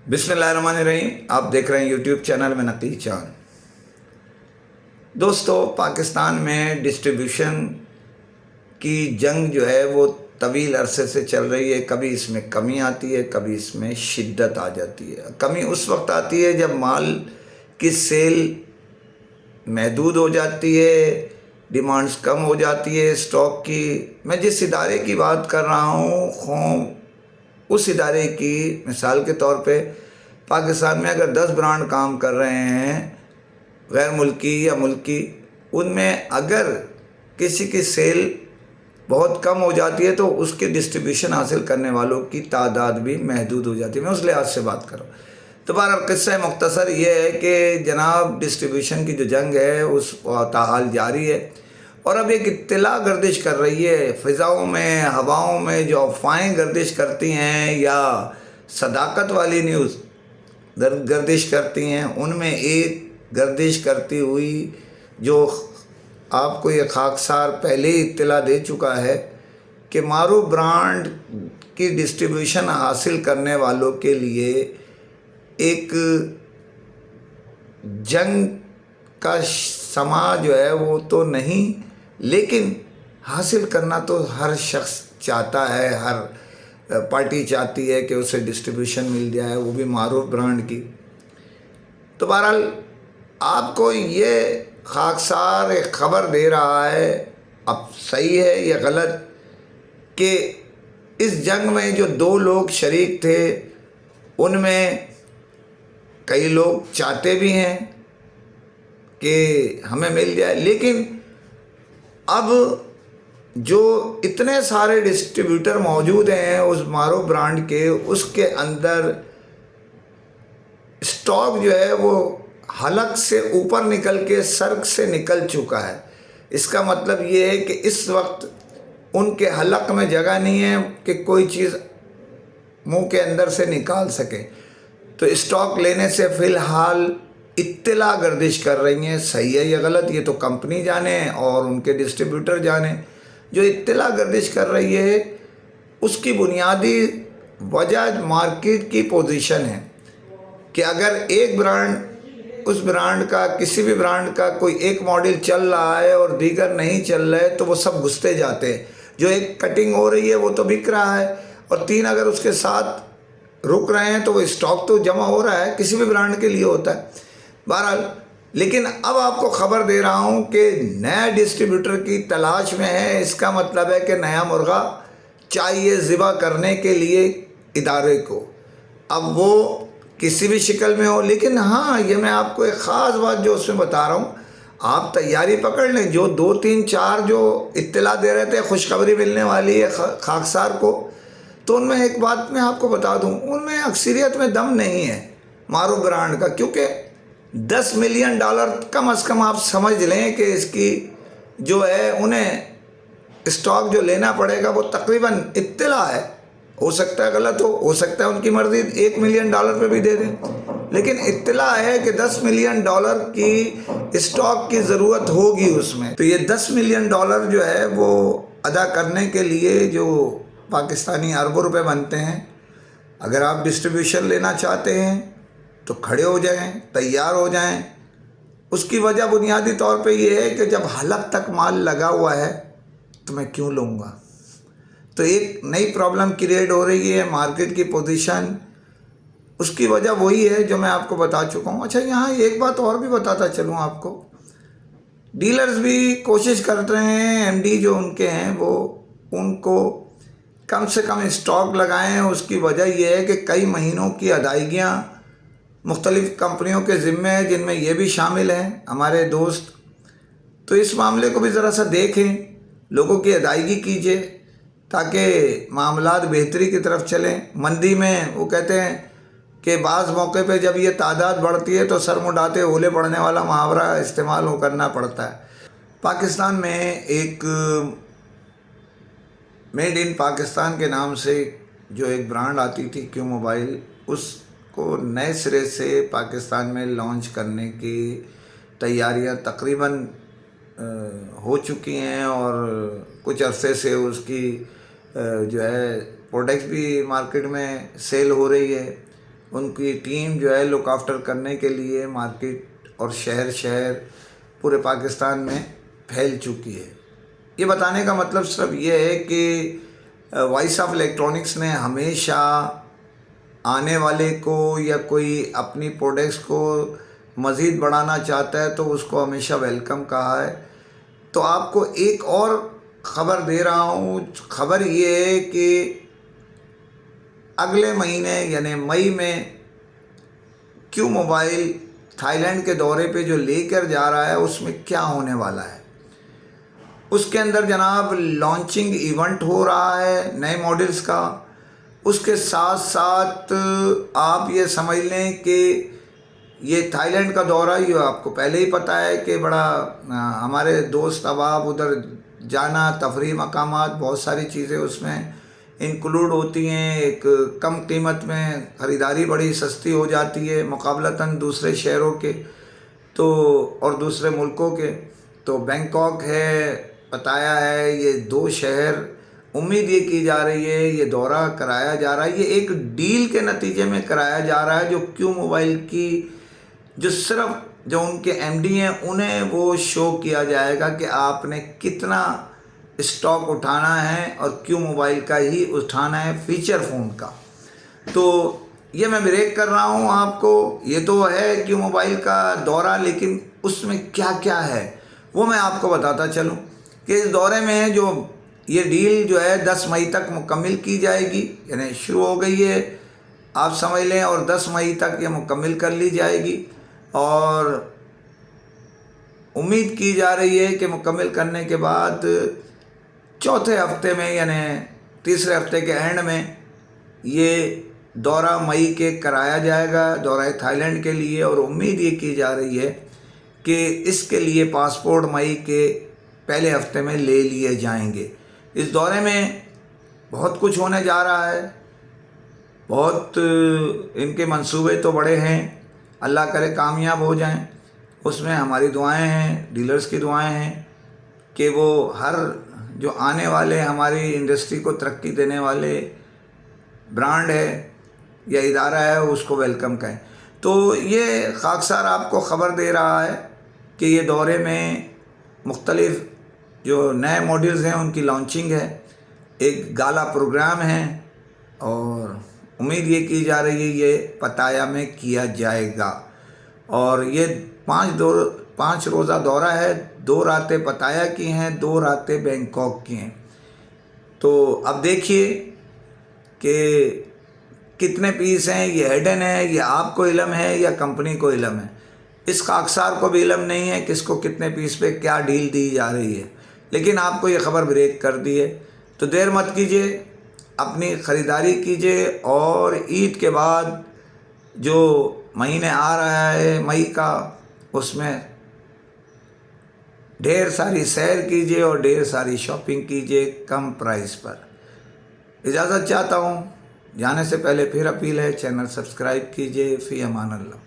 बिस्मिल्लाहिर्रहमानिर्रहीम। आप देख रहे हैं यूट्यूब चैनल में नकी चांद। दोस्तों, पाकिस्तान में डिस्ट्रीब्यूशन की जंग जो है वो तवील अरसे से चल रही है। कभी इसमें कमी आती है, कभी इसमें शिद्दत आ जाती है। कमी उस वक्त आती है जब माल की सेल महदूद हो जाती है, डिमांड्स कम हो जाती है स्टॉक की। मैं जिस इदारे की बात कर रहा हूँ उस इदारे की मिसाल के तौर पे पाकिस्तान में अगर 10 ब्रांड काम कर रहे हैं गैर मुल्की या मुल्की, उनमें अगर किसी की सेल बहुत कम हो जाती है तो उसके डिस्ट्रीब्यूशन हासिल करने वालों की तादाद भी महदूद हो जाती है। मैं उस लिहाज से बात कर रहा हूँ। तो बहरहाल किस्सा मुख्तसर ये है कि जनाब डिस्ट्रीब्यूशन की जो जंग है उस ताहाल जारी है और अब एक इत्तला गर्दिश कर रही है फ़िज़ाओं में, हवाओं में। जो अफ़वाहें गर्दिश करती हैं या सदाकत वाली न्यूज़ गर्दिश करती हैं, उनमें एक गर्दिश करती हुई जो आपको ये खाकसार पहले ही इत्तला दे चुका है कि मारूफ ब्रांड की डिस्ट्रीब्यूशन हासिल करने वालों के लिए एक जंग का समा जो है वो तो नहीं, लेकिन हासिल करना तो हर शख्स चाहता है, हर पार्टी चाहती है कि उसे डिस्ट्रीब्यूशन मिल जाए, वो भी मारूफ ब्रांड की। तो बहरहाल आपको ये खाकसार एक ख़बर दे रहा है, अब सही है या गलत, कि इस जंग में जो 2 लोग शरीक थे उनमें कई लोग चाहते भी हैं कि हमें मिल जाए, लेकिन अब जो इतने सारे डिस्ट्रीब्यूटर मौजूद हैं उस मारूफ ब्रांड के, उसके अंदर स्टॉक जो है वो हलक से ऊपर निकल के सर्क से निकल चुका है। इसका मतलब ये है कि इस वक्त उनके हलक में जगह नहीं है कि कोई चीज़ मुंह के अंदर से निकाल सके। तो स्टॉक लेने से फ़िलहाल इत्तला गर्दिश कर रही हैं। सही है या गलत ये तो कंपनी जाने और उनके डिस्ट्रीब्यूटर जाने। जो इत्तला गर्दिश कर रही है उसकी बुनियादी वजह मार्केट की पोजीशन है कि अगर एक ब्रांड, उस ब्रांड का, किसी भी ब्रांड का कोई एक मॉडल चल रहा है और दीगर नहीं चल रहा है तो वो सब घुसते जाते हैं। जो एक कटिंग हो रही है वो तो बिक रहा है और 3 अगर उसके साथ रुक रहे हैं तो वो स्टॉक तो जमा हो रहा है, किसी भी ब्रांड के लिए होता है। बहरहाल, लेकिन अब आपको ख़बर दे रहा हूँ कि नया डिस्ट्रीब्यूटर की तलाश में है। इसका मतलब है कि नया मुर्गा चाहिए ज़िबा करने के लिए इदारे को, अब वो किसी भी शक्ल में हो। लेकिन हाँ, ये मैं आपको एक ख़ास बात जो उसमें बता रहा हूँ, आप तैयारी पकड़ लें। जो 2, 3, 4 जो इत्तला दे रहे थे खुशखबरी मिलने वाली है खाकसार को, तो उनमें एक बात मैं आपको बता दूँ, उनमें अक्सरियत में दम नहीं है मारूफ ब्रांड का, क्योंकि $10 मिलियन कम से कम आप समझ लें कि इसकी जो है उन्हें स्टॉक जो लेना पड़ेगा वो तकरीबन इत्तला है। हो सकता है गलत हो सकता है उनकी मर्ज़ी $1 मिलियन पे भी दे दें, लेकिन इत्तला है कि $10 मिलियन की स्टॉक की ज़रूरत होगी उसमें। तो ये $10 मिलियन जो है वो अदा करने के लिए जो पाकिस्तानी अरबों रुपए बनते हैं, अगर आप डिस्ट्रीब्यूशन लेना चाहते हैं तो खड़े हो जाएं, तैयार हो जाएं। उसकी वजह बुनियादी तौर पे ये है कि जब हलक तक माल लगा हुआ है तो मैं क्यों लूँगा। तो एक नई प्रॉब्लम क्रिएट हो रही है मार्केट की पोजीशन। उसकी वजह वही है जो मैं आपको बता चुका हूँ। अच्छा, यहाँ एक बात और भी बताता चलूँ आपको, डीलर्स भी कोशिश कर रहे हैं, एमडी जो उनके हैं वो उनको कम से कम स्टॉक लगाएं। उसकी वजह यह है कि कई महीनों की अदायगियाँ मुख्तलिफ़ कंपनियों के ज़िम्मे हैं, जिनमें ये भी शामिल हैं हमारे दोस्त। तो इस मामले को भी ज़रा सा देखें, लोगों की अदायगी कीजिए ताकि मामलात बेहतरी की तरफ चलें। मंदी में वो कहते हैं कि बाज़ मौके पे जब ये तादाद बढ़ती है तो सर मुंडाते ओले पड़ने वाला मुहावरा इस्तेमाल हो करना पड़ता है। पाकिस्तान में एक मेड इन पाकिस्तान के नाम से जो एक ब्रांड आती थी क्यू मोबाइल, उसको नए सिरे से पाकिस्तान में लॉन्च करने की तैयारियां तकरीबन हो चुकी हैं और कुछ अरसे से उसकी जो है प्रोडक्ट्स भी मार्केट में सेल हो रही है। ان کی ٹیم جو ہے لک آفٹر کرنے کے لیے مارکیٹ اور شہر پورے پاکستان میں پھیل چکی ہے۔ یہ بتانے کا مطلب صرف یہ ہے کہ وائس آف الیکٹرانکس نے ہمیشہ آنے والے کو یا کوئی اپنی پروڈکٹس کو مزید بڑھانا چاہتا ہے تو اس کو ہمیشہ ویلکم کہا ہے۔ تو آپ کو ایک اور خبر دے رہا ہوں، خبر یہ ہے کہ اگلے مہینے یعنی مئی میں کیو موبائل تھائی لینڈ کے دورے پہ جو لے کر جا رہا ہے اس میں کیا ہونے والا ہے۔ اس کے اندر جناب لانچنگ ایونٹ ہو رہا ہے نئے ماڈلز کا، اس کے ساتھ ساتھ آپ یہ سمجھ لیں کہ یہ تھائی لینڈ کا دورہ یہ آپ کو پہلے ہی پتہ ہے کہ بڑا ہمارے دوست احباب ادھر جانا، تفریح مقامات، بہت ساری چیزیں اس میں انکلوڈ ہوتی ہیں۔ ایک کم قیمت میں خریداری بڑی سستی ہو جاتی ہے مقابلتاً دوسرے شہروں کے تو اور دوسرے ملکوں کے۔ تو بینکاک ہے، پتایا ہے، یہ 2 شہر امید یہ کی جا رہی ہے یہ دورہ کرایا جا رہا ہے۔ یہ ایک ڈیل کے نتیجے میں کرایا جا رہا ہے جو کیو موبائل کی جو صرف جو ان کے ایم ڈی ہیں انہیں وہ شو کیا جائے گا کہ آپ نے کتنا اسٹاک اٹھانا ہے اور کیو موبائل کا ہی اٹھانا ہے فیچر فون کا۔ تو یہ میں بریک کر رہا ہوں آپ کو، یہ تو ہے کیو موبائل کا دورہ، لیکن اس میں کیا کیا ہے وہ میں آپ کو بتاتا چلوں کہ اس دورے میں جو یہ ڈیل جو ہے 10 مئی تک مکمل کی جائے گی، یعنی شروع ہو گئی ہے آپ سمجھ لیں، اور 10 مئی تک یہ مکمل کر لی جائے گی، اور امید کی جا رہی ہے کہ مکمل کرنے کے بعد چوتھے ہفتے میں یعنی تیسرے ہفتے کے اینڈ میں یہ دورہ مئی کے کرایا جائے گا دورہ تھائی لینڈ کے لیے، اور امید یہ کی جا رہی ہے کہ اس کے لیے پاسپورٹ مئی کے پہلے ہفتے میں لے لیے جائیں گے۔ اس دورے میں بہت کچھ ہونے جا رہا ہے، بہت ان کے منصوبے تو بڑے ہیں، اللہ کرے کامیاب ہو جائیں، اس میں ہماری دعائیں ہیں، ڈیلرز کی دعائیں ہیں کہ وہ ہر جو آنے والے ہماری انڈسٹری کو ترقی دینے والے برانڈ ہے یا ادارہ ہے اس کو ویلکم کریں۔ تو یہ خاکسار آپ کو خبر دے رہا ہے کہ یہ دورے میں مختلف جو نئے ماڈلز ہیں ان کی لانچنگ ہے، ایک گالا پروگرام ہے، اور امید یہ کی جا رہی ہے یہ پتایا میں کیا جائے گا۔ اور یہ 5 روزہ دورہ ہے، 2 راتیں پتایا کی ہیں، 2 راتیں بینکاک کی ہیں۔ تو اب دیکھیے کہ کتنے پیس ہیں، یہ ہیڈن ہے، یہ آپ کو علم ہے یا کمپنی کو علم ہے، اس خاکسار کو بھی علم نہیں ہے کس کو کتنے پیس پہ کیا ڈیل دی جا رہی ہے، لیکن آپ کو یہ خبر بریک کر دی ہے۔ تو دیر مت کیجیے، اپنی خریداری کیجیے، اور عید کے بعد جو مہینے آ رہا ہے مئی کا، اس میں ڈھیر ساری سیر کیجیے اور ڈھیر ساری شاپنگ کیجیے کم پرائز پر۔ اجازت چاہتا ہوں، جانے سے پہلے پھر اپیل ہے چینل سبسکرائب کیجیے۔ فی امان اللہ۔